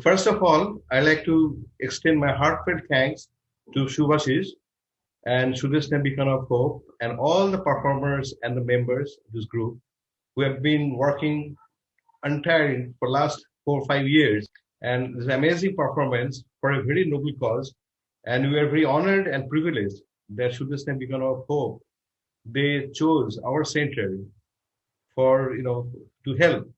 First of all, I'd like to extend my heartfelt thanks to Shubhashish and Sudeshna Beacon of Hope and all the performers and the members of this group who have been working untiring for last 4 or 5 years. And this amazing performance for a very noble cause. And we are very honored and privileged that Sudeshna Beacon of Hope, they chose our center for, to help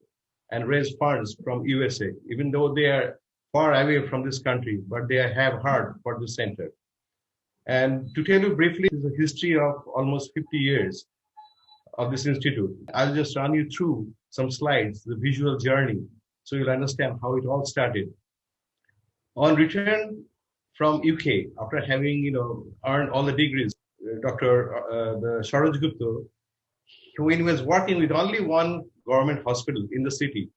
and raise funds from USA, even though they are far away from this country, but they have heart for the center. And to tell you briefly, this is a history of almost 50 years of this institute. I'll just run you through some slides, the visual journey, so you'll understand how it all started. On return from UK, after having earned all the degrees, the Saroj Gupta, when he was working with only one government hospital in the city,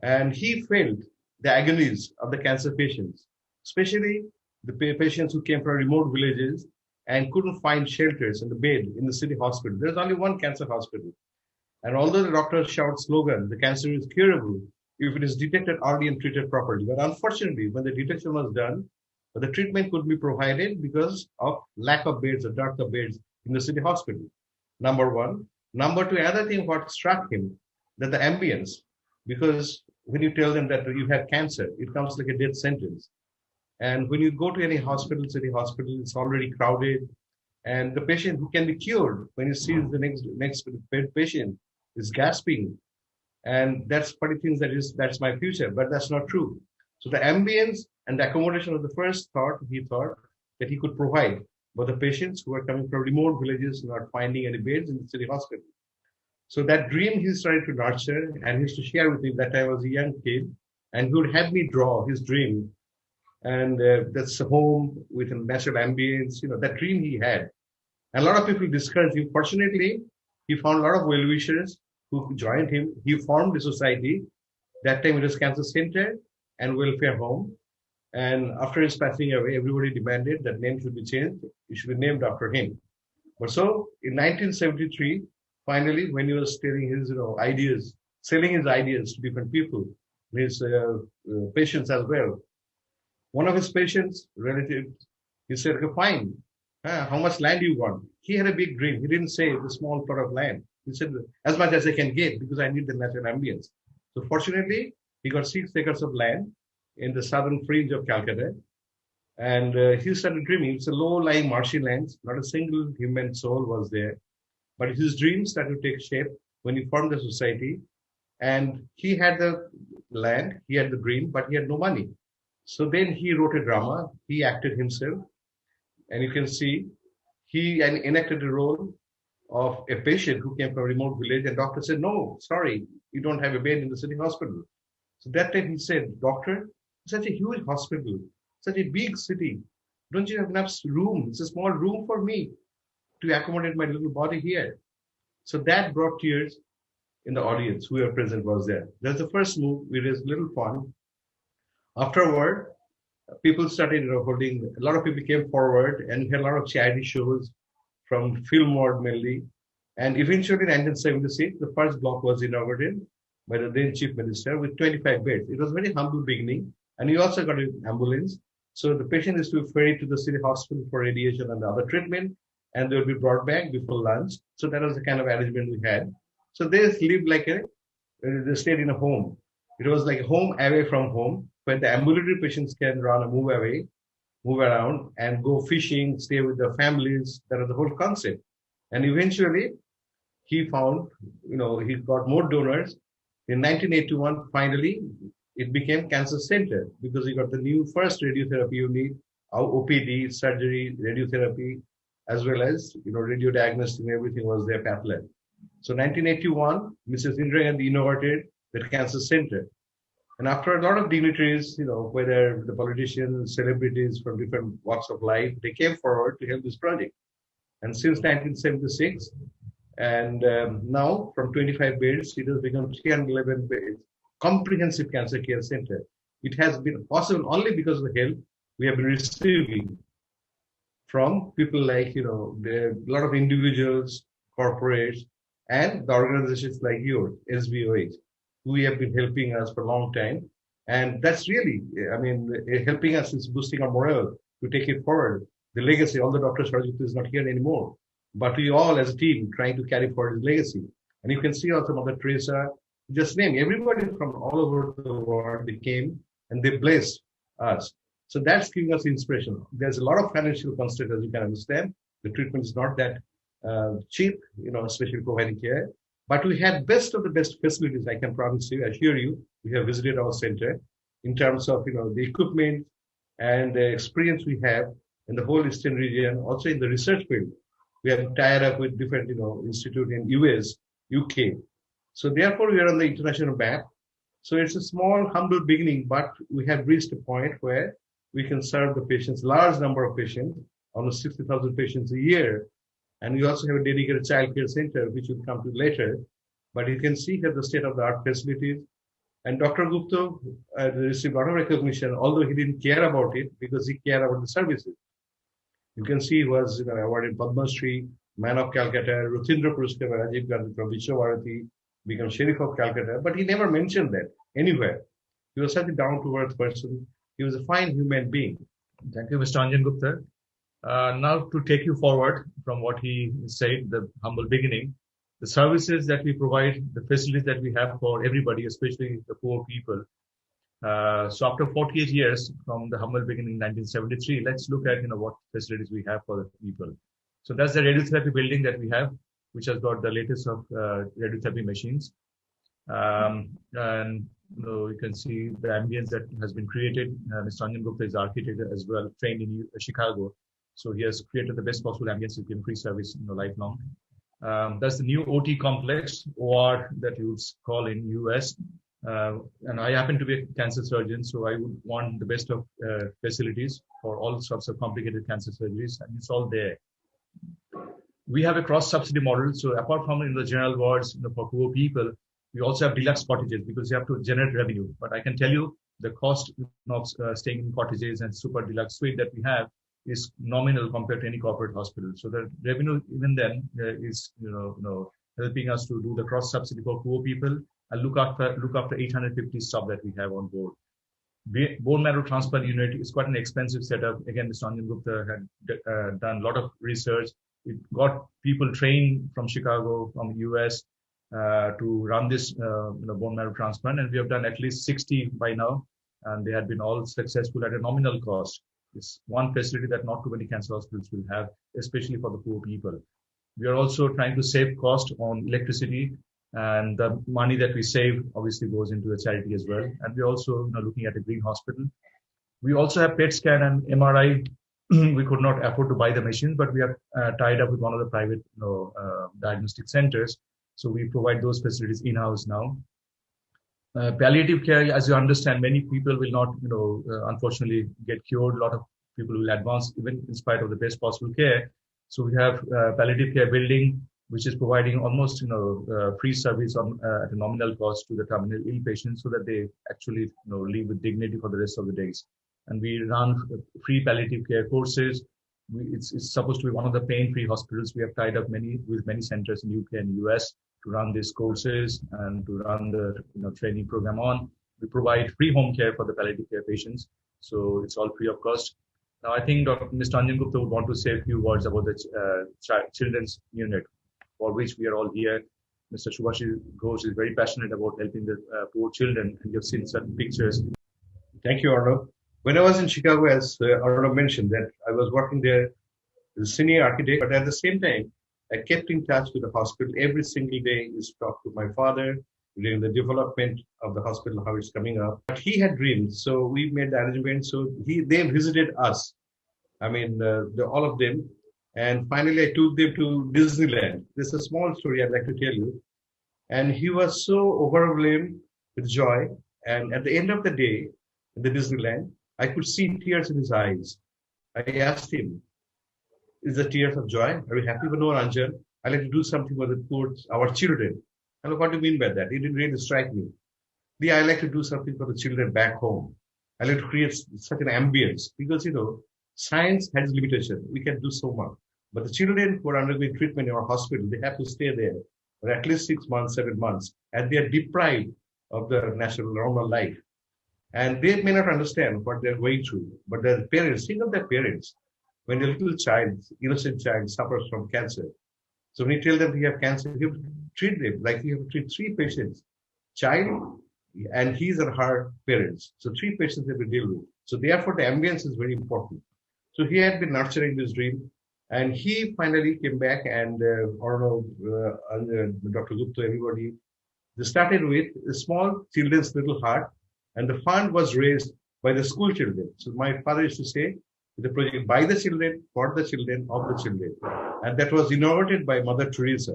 and he felt the agonies of the cancer patients, especially the patients who came from remote villages and couldn't find shelters and the bed in the city hospital. There's only one cancer hospital. And although the doctors shout slogan, the cancer is curable if it is detected early and treated properly. But unfortunately, when the detection was done, the treatment could be provided because of lack of beds or dearth of beds in the city hospital. Number one. Number two, another thing what struck him, that the ambience, because when you tell them that you have cancer, it comes like a death sentence. And when you go to any hospital, city hospital, it's already crowded. And the patient who can be cured, when he sees the next patient, is gasping. And that's funny things that's my future, but that's not true. So the ambience and the accommodation of the first thought, he thought that he could provide for the patients who are coming from remote villages, not finding any beds in the city hospital. So that dream he started to nurture and he used to share with me that I was a young kid, and he would have me draw his dream. And that's a home with a natural ambience, that dream he had. And a lot of people discouraged him. Fortunately, he found a lot of well-wishers who joined him. He formed a society. That time it was Cancer Center and Welfare Home. And after his passing away, everybody demanded that name should be changed. It should be named after him. But so in 1973, finally, when he was telling his ideas, selling his ideas to different people, his patients as well, one of his patients, relatives, he said, okay, fine. How much land do you want? He had a big dream. He didn't say the small plot of land. He said, as much as I can get because I need the natural ambience. So fortunately, he got 6 acres of land in the southern fringe of Calcutta. And he started dreaming. It's a low-lying marshy land. Not a single human soul was there. But his dreams started to take shape when he formed the society. And he had the land, he had the dream, but he had no money. So then he wrote a drama. He acted himself. And you can see he enacted the role of a patient who came from a remote village. And doctor said, no, sorry, you don't have a bed in the city hospital. So that time he said, doctor, such a huge hospital, such a big city, don't you have enough room? It's a small room for me to accommodate my little body here. So that brought tears in the audience. Whoever present was there. That's the first move. We raised little fund. Afterward, people started holding, a lot of people came forward and we had a lot of charity shows from film world mainly. And eventually in 1976, the first block was inaugurated by the then chief minister with 25 beds. It was a very humble beginning. And we also got an ambulance. So the patient is to be ferried to the city hospital for radiation and other treatment, and they will be brought back before lunch. So that was the kind of arrangement we had. So they lived like they stayed in a home. It was like a home away from home, where the ambulatory patients can run and move away, move around, and go fishing, stay with their families. That was the whole concept. And eventually, he found, he got more donors. In 1981, finally, it became Cancer Center because he got the new first radiotherapy unit, OPD, surgery, radiotherapy, as well as, radio diagnostic and everything was there, path lab. So 1981, Mrs. Indira Gandhi inaugurated the Cancer Center. And after a lot of dignitaries, whether the politicians, celebrities from different walks of life, they came forward to help this project. And since 1976, and now from 25 beds, it has become 311 beds, comprehensive cancer care center. It has been possible only because of the help we have been receiving from people like, a lot of individuals, corporates, and the organizations like yours, SBOH, who have been helping us for a long time. And that's really, I mean, helping us is boosting our morale to take it forward. The legacy, although Dr. Saroj is not here anymore, but we all as a team trying to carry forward his legacy. And you can see also Mother Teresa, just name everybody from all over the world, they came and they blessed us. So that's giving us inspiration. There's a lot of financial constraints, as you can understand. The treatment is not that cheap, especially providing care. But we had best of the best facilities, I can promise you, assure you. We have visited our center in terms of, the equipment and the experience we have in the whole Eastern region, also in the research field. We have tied up with different, institute in US, UK. So therefore, we are on the international map. So it's a small, humble beginning, but we have reached a point where we can serve the patients, large number of patients, almost 60,000 patients a year. And we also have a dedicated child care center, which we'll come to later. But you can see here the state-of-the-art facilities. And Dr. Gupta received a lot of recognition, although he didn't care about it because he cared about the services. You can see he was awarded Padma Shri, Man of Calcutta, Ruthindra Puruskar by Rajiv Gandhi from Vishwabharati, become Sheriff of Calcutta, but he never mentioned that anywhere. He was such a down-to-earth person. He was a fine human being. Thank you, Mr. Anjan Gupta. Now to take you forward from what he said, the humble beginning, the services that we provide, the facilities that we have for everybody, especially the poor people. So after 48 years from the humble beginning in 1973, let's look at what facilities we have for the people. So that's the radiotherapy building that we have, which has got the latest of radiotherapy machines. And you can see the ambience that has been created. Mr. Anjan Gupta is architect as well, trained in Chicago. So he has created the best possible ambience to give free service lifelong. That's the new OT complex, OR, that you would call in US. And I happen to be a cancer surgeon, so I would want the best of facilities for all sorts of complicated cancer surgeries, and it's all there. We have a cross-subsidy model, so apart from in the general wards for poor people, we also have deluxe cottages because you have to generate revenue. But I can tell you the cost of staying in cottages and super deluxe suite that we have is nominal compared to any corporate hospital. So the revenue even then is helping us to do the cross-subsidy for poor people and look after 850 staff that we have on board. Bone marrow transplant unit is quite an expensive setup. Again, Mr. Anjan Gupta had done a lot of research. It got people trained from Chicago, from the US, to run this bone marrow transplant, and we have done at least 60 by now, and they had been all successful at a nominal cost. It's one facility that not too many cancer hospitals will have, especially for the poor people. We are also trying to save cost on electricity, and the money that we save obviously goes into a charity as well. And we're also looking at a green hospital. We also have PET scan and MRI. We could not afford to buy the machines, but we have tied up with one of the private diagnostic centers. So we provide those facilities in-house now. Palliative care, as you understand, many people will not, unfortunately get cured. A lot of people will advance even in spite of the best possible care. So we have palliative care building, which is providing almost, free service at a nominal cost to the terminal ill patients so that they actually, live with dignity for the rest of the days. And we run free palliative care courses. It's supposed to be one of the pain-free hospitals. We have tied up with many centers in UK and US to run these courses and to run the training program on. We provide free home care for the palliative care patients. So it's all free of cost. Now, I think Mr. Anjan Gupta would want to say a few words about the children's unit, for which we are all here. Mr. Subhash Ghosh is very passionate about helping the poor children, and you've seen certain pictures. Thank you, Arnab. When I was in Chicago, as Arnab mentioned, that I was working there as a senior architect, but at the same time, I kept in touch with the hospital every single day. I talked to my father during the development of the hospital, how it's coming up. But he had dreams, so we made the arrangement. So they visited us. I mean, all of them. And finally, I took them to Disneyland. This is a small story I'd like to tell you. And he was so overwhelmed with joy. And at the end of the day, in the Disneyland, I could see tears in his eyes. I asked him, is the tears of joy? Are you happy? But no, Anjan, I like to do something for the poor, our children. I what do you mean by that? It didn't really strike me. I like to do something for the children back home. I like to create such an ambience because, science has limitation. We can do so much. But the children who are undergoing treatment in our hospital, they have to stay there for at least 6 months, 7 months, and they are deprived of their natural normal life. And they may not understand what they're going through, but their parents, think of their parents. When a little child, innocent child, suffers from cancer, so when you tell them you have cancer, you have to treat them like you have to treat three patients, child, and his or her parents. So three patients they will deal with. So therefore, the ambience is very important. So he had been nurturing this dream, and he finally came back, and Arnab, Dr. Gupta, everybody, they started with a small children's little heart, and the fund was raised by the school children. So my father used to say, the project by the children, for the children, of the children. And that was inaugurated by Mother Teresa.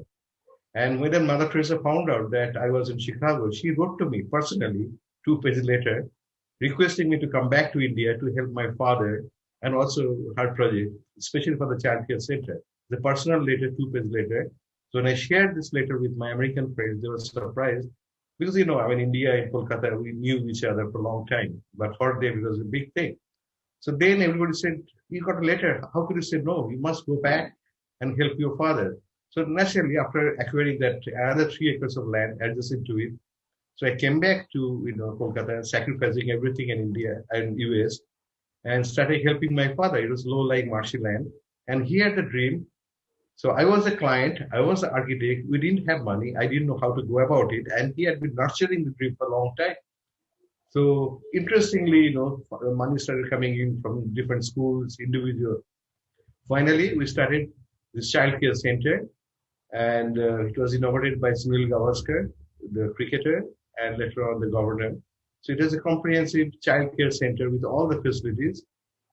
And when Mother Teresa found out that I was in Chicago, she wrote to me personally 2 pages later, requesting me to come back to India to help my father and also her project, especially for the child care center. The personal letter, 2 pages later. So when I shared this letter with my American friends, they were surprised because, I'm in India, in Kolkata, we knew each other for a long time. But for them, it was a big thing. So then everybody said, you got a letter. How could you say no? You must go back and help your father. So naturally, after acquiring that another 3 acres of land adjacent to it, so I came back to Kolkata, sacrificing everything in India and US, and started helping my father. It was low-lying marshy land, and he had the dream. So I was a client, I was the architect. We didn't have money. I didn't know how to go about it, and he had been nurturing the dream for a long time. So interestingly, money started coming in from different schools, individual. Finally, we started this child care center, and it was inaugurated by Sunil Gavaskar, the cricketer, and later on the governor. So it is a comprehensive child care center with all the facilities.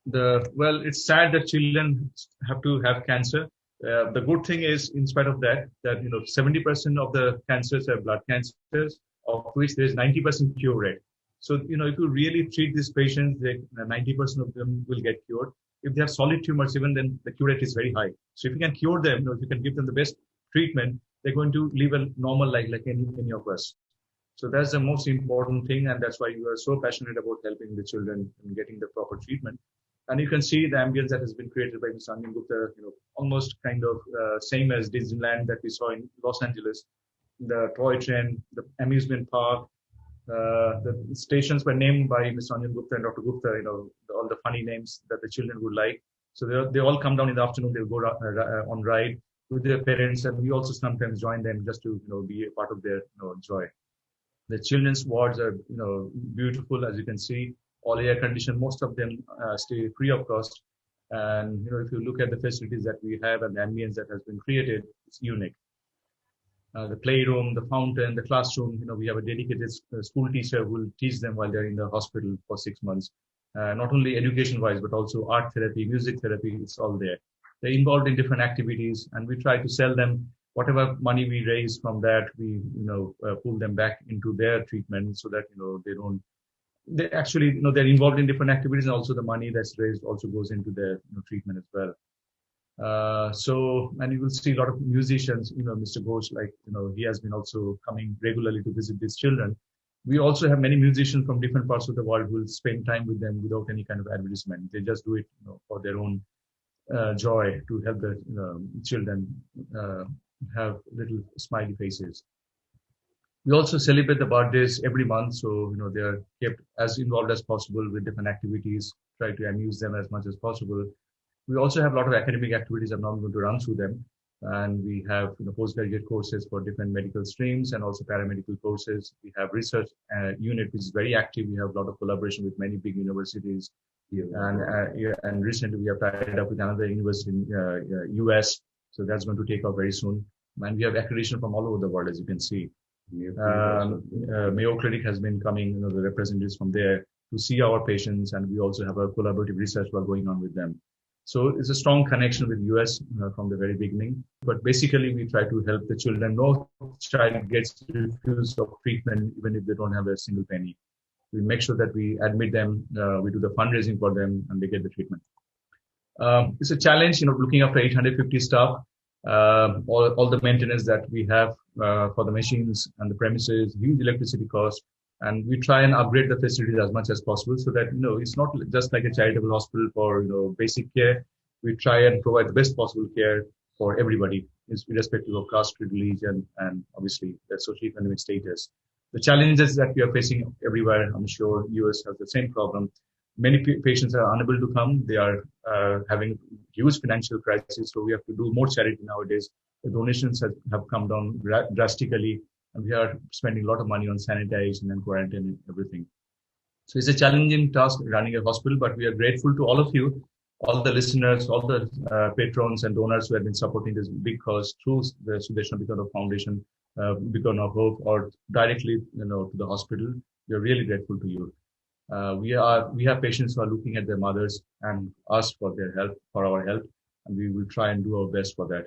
It's sad that children have to have cancer. The good thing is, in spite of that 70% of the cancers are blood cancers, of which there is 90% cure rate. So, if you really treat these patients, 90% of them will get cured. If they have solid tumors, even then the cure rate is very high. So if you can cure them, if you can give them the best treatment, they're going to live a normal life like any of us. So that's the most important thing, and that's why you are so passionate about helping the children and getting the proper treatment. And you can see the ambience that has been created by Mr. Anjan Gupta, almost kind of same as Disneyland that we saw in Los Angeles. The toy train, the amusement park, the stations were named by Mr. Anjan Gupta and Dr. Gupta, all the funny names that the children would like. So they all come down in the afternoon, they'll go on ride with their parents, and we also sometimes join them just to, be a part of their, joy. The children's wards are, beautiful, as you can see, all air conditioned. Most of them stay free of cost. And, if you look at the facilities that we have and the ambience that has been created, it's unique. The playroom, the fountain, the classroom, we have a dedicated school teacher who will teach them while they're in the hospital for 6 months. Not only education-wise, but also art therapy, music therapy, it's all there. They're involved in different activities, and we try to sell them whatever money we raise from that. We, pull them back into their treatment so that, they actually, they're involved in different activities, and also the money that's raised also goes into their treatment as well. And you will see a lot of musicians, Mr. Ghosh, he has been also coming regularly to visit these children. We also have many musicians from different parts of the world who will spend time with them without any kind of advertisement. They just do it, for their own joy, to help the children have little smiley faces. We also celebrate the birthdays every month, so they are kept as involved as possible with different activities, try to amuse them as much as possible. We also have a lot of academic activities. I'm not going to run through them. And we have postgraduate courses for different medical streams and also paramedical courses. We have research unit, which is very active. We have a lot of collaboration with many big universities. And recently we have tied up with another university in US. So that's going to take off very soon. And we have accreditation from all over the world, as you can see. Mayo Clinic has been coming, the representatives from there to see our patients. And we also have a collaborative research work going on with them. So it's a strong connection with US from the very beginning. But basically, we try to help the children. No child gets refused of treatment, even if they don't have a single penny. We make sure that we admit them, we do the fundraising for them, and they get the treatment. It's a challenge, looking after 850 staff, all the maintenance that we have for the machines and the premises, huge electricity costs. And we try and upgrade the facilities as much as possible so that, it's not just like a charitable hospital for, basic care. We try and provide the best possible care for everybody, irrespective of caste, religion, and obviously their socioeconomic status. The challenges that we are facing everywhere, I'm sure US has the same problem. Many patients are unable to come. They are having huge financial crisis, so we have to do more charity nowadays. The donations have come down drastically, and we are spending a lot of money on sanitation and quarantine and everything. So it's a challenging task running a hospital, but we are grateful to all of you, all the listeners, all the patrons and donors who have been supporting this big cause through the Sudeshna Bikano Foundation, Beacon of Hope, or directly, to the hospital. We are really grateful to you. We have patients who are looking at their mothers and ask for their help, for our help, and we will try and do our best for that.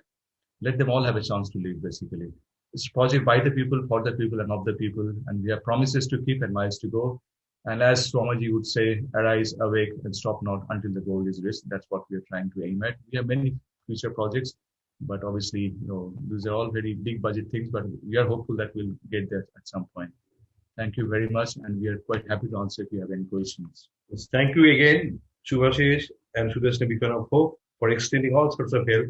Let them all have a chance to live, basically. It's a project by the people, for the people, and of the people, and we have promises to keep and miles to go. And as Swamaji would say, arise, awake, and stop not until the goal is reached. That's what we are trying to aim at. We have many future projects, but obviously, these are all very big budget things, but we are hopeful that we'll get there at some point. Thank you very much, and we are quite happy to answer if you have any questions. Yes, thank you again, Shubhashish and Sudeshna Beacon of Hope, for extending all sorts of help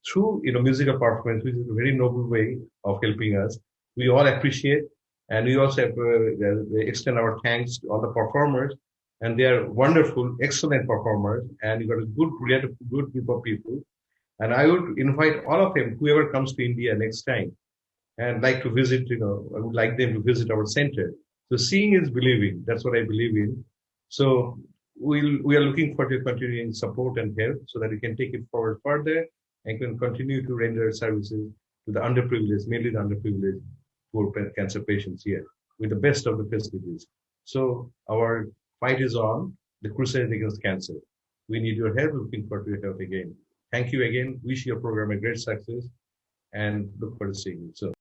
through musical performance, which is a very noble way of helping us. We all appreciate, and we also have, extend our thanks to all the performers, and they are wonderful, excellent performers, and you got a good group of people. And I would invite all of them, whoever comes to India next time, and like to visit, I would like them to visit our center. So seeing is believing. That's what I believe in. So we are looking for your continuing support and help so that we can take it forward further and can continue to render services to the underprivileged, mainly the underprivileged poor cancer patients here with the best of the facilities. So our fight is on, the crusade against cancer. We need your help. Looking forward to your help again. Thank you again. Wish your program a great success and look forward to seeing you soon.